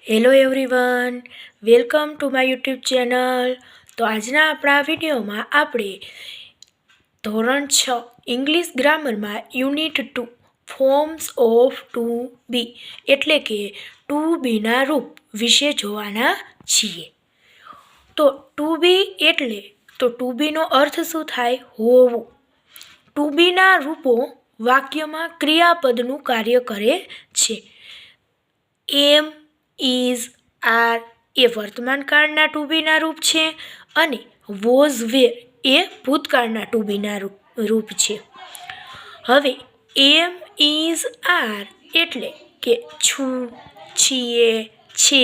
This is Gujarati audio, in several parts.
Hello everyone, welcome to my YouTube channel. તો આજના આપણા વિડીયોમાં આપણે ધોરણ 6 ઇંગ્લિશ ગ્રામરમાં unit 2 forms of to be એટલે કે ટુ બીના રૂપ વિશે જોવાના છીએ। તો ટુ બી એટલે ટુ બીનો અર્થ શું થાય? હોવું। ટુ બીના રૂપો વાક્યમાં ક્રિયાપદનું કાર્ય કરે છે। એમ, ઇઝ, આર એ વર્તમાન કાળના ટુ બીના રૂપ છે અને વોઝ, વેર એ ભૂતકાળના ટુ બીના રૂપ છે। હવે એમ, ઇઝ, આર એટલે કે છું, છીએ, છે,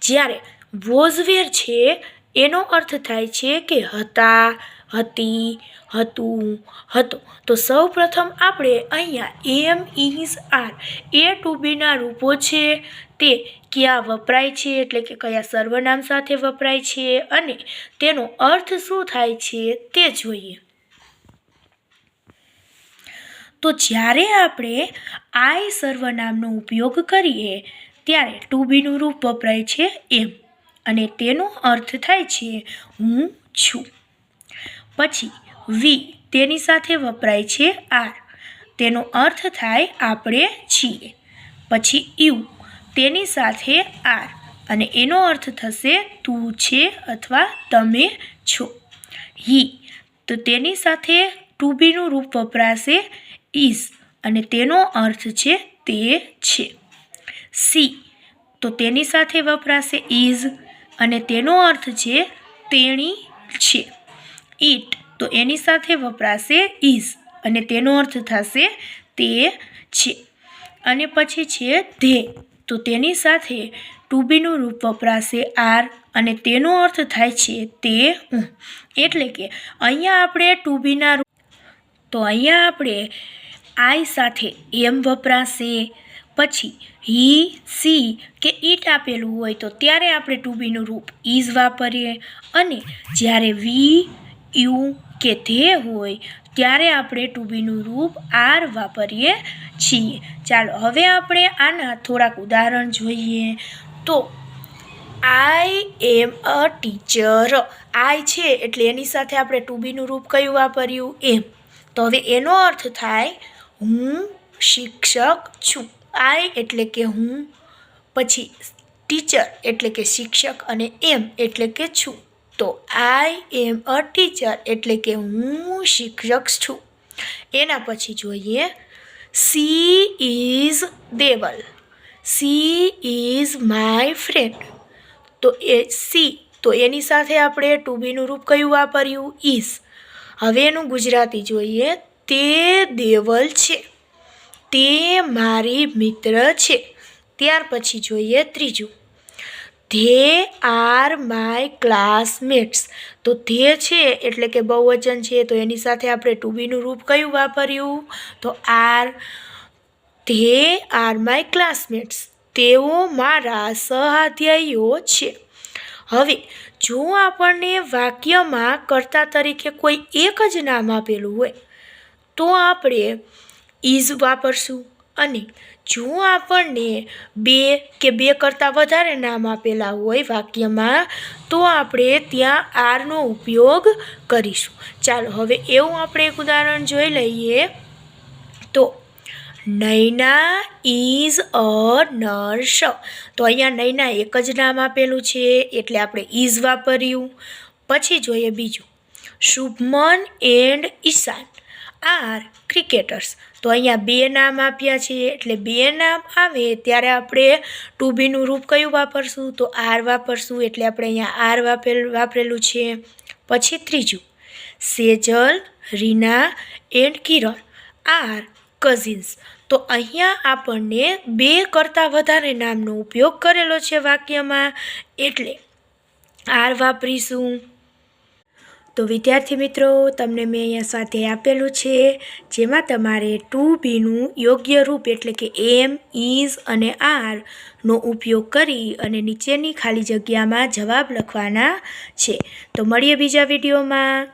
જ્યારે વોઝ, વેર છે એનો અર્થ થાય છે કે હતા, હતી, હતું, હતો। તો સૌ પ્રથમ આપણે અહીંયા એમ, ઇઝ, આર એ ટુ બીના રૂપો છે તે ક્યાં વપરાય છે એટલે કે કયા સર્વનામ સાથે વપરાય છે અને તેનો અર્થ શું થાય છે તે જોઈએ। તો જ્યારે આપણે આઈ સર્વનામનો ઉપયોગ કરીએ ત્યારે ટુ બીનું રૂપ વપરાય છે એમ અને તેનો અર્થ થાય છે હું છું। પછી વી તેની સાથે વપરાય છે આર, તેનો અર્થ થાય આપણે છીએ। પછી યુ તેની સાથે આર અને એનો અર્થ થશે તું છે અથવા તમે છો। હી તો તેની સાથે ટુ બીનું રૂપ વપરાશે ઇઝ અને તેનો અર્થ છે તે છે। સી તો તેની સાથે વપરાશે ઇઝ અને તેનો અર્થ છે તેણી છે। ઇટ તો એની સાથે વપરાશે ઇઝ અને તેનો અર્થ થશે તે છે। અને પછી છે ધે તો તેની સાથે ટુ બીનું રૂપ વપરાશે આર અને તેનો અર્થ થાય છે તે હું। એટલે કે અહીંયા આપણે ટુ બીના રૂપ તો અહીંયા આપણે આઈ સાથે એમ વપરાશે, પછી હી, સી કે ઇટ આપેલું હોય તો ત્યારે આપણે ટુ બીનું રૂપ ઇઝ વાપરીએ અને જ્યારે વી, યુ કે ધે હોય ત્યારે આપણે ટુ બીનું રૂપ આર વાપરીએ છીએ। ચાલો હવે આપણે આના થોડાક ઉદાહરણ જોઈએ। તો આઈ એમ અ ટીચર, આઈ છે એટલે એની સાથે આપણે ટુ બીનું રૂપ કયું વાપર્યું? એમ। તો હવે એનો અર્થ થાય હું શિક્ષક છું। આઈ એટલે કે હું, પછી ટીચર એટલે કે શિક્ષક અને એમ એટલે કે છું। તો આઈ એમ અ ટીચર એટલે કે હું શિક્ષક છું। એના પછી જોઈએ she is Deval, she is my friend. તો એ સી તો એની સાથે આપણે ટુ બીનું રૂપ કયું વાપર્યું? ઇઝ। હવે એનું ગુજરાતી જોઈએ તે દેવલ છે, તે મારી મિત્ર છે। ત્યાર પછી જોઈએ ત્રીજું ધે આર માય ક્લાસમેટ્સ। તો ધે છે એટલે કે બહુવચન છે તો એની સાથે આપણે ટુ બીનું રૂપ કયું વાપર્યું? તો are. They are my classmates, તેઓ મારા સહાધ્યાયીઓ છે। હવે જો આપણને વાક્યમાં કર્તા તરીકે કોઈ એક જ નામ આપેલું હોય તો આપણે ઇઝ વાપરશું અને જો આપણને બે કે બે કરતાં વધારે નામ આપેલા હોય વાક્યમાં તો આપણે ત્યાં આરનો ઉપયોગ કરીશું। ચાલો હવે એવું આપણે એક ઉદાહરણ જોઈ લઈએ। તો નૈના ઇઝ અ નર્સ। તો અહીંયા નૈના એક જ નામ આપેલું છે એટલે આપણે ઇઝ વાપર્યું। પછી જોઈએ બીજું Shubman and Ishan are cricketers. તો અહીંયા બે નામ આપ્યા છે એટલે બે નામ આવે ત્યારે આપણે ટુ બીનું રૂપ કયું વાપરશું? તો આર વાપરશું એટલે આપણે અહીંયા આર વાપરેલું છે। પછી ત્રીજું Sejal, Rina and Kiran are cousins. તો અહીંયા આપણને બે કરતાં વધારે નામનો ઉપયોગ કરેલો છે વાક્યમાં એટલે આર વાપરીશું। તો વિદ્યાર્થી મિત્રો તમને મેં અહીંયા સ્વાધ્યાય આપેલું છે જેમાં તમારે ટુ બીનું યોગ્ય રૂપ એટલે કે એમ, ઇઝ અને આરનો ઉપયોગ કરી અને નીચેની ખાલી જગ્યામાં જવાબ લખવાના છે। તો મળીએ બીજા વિડીયોમાં।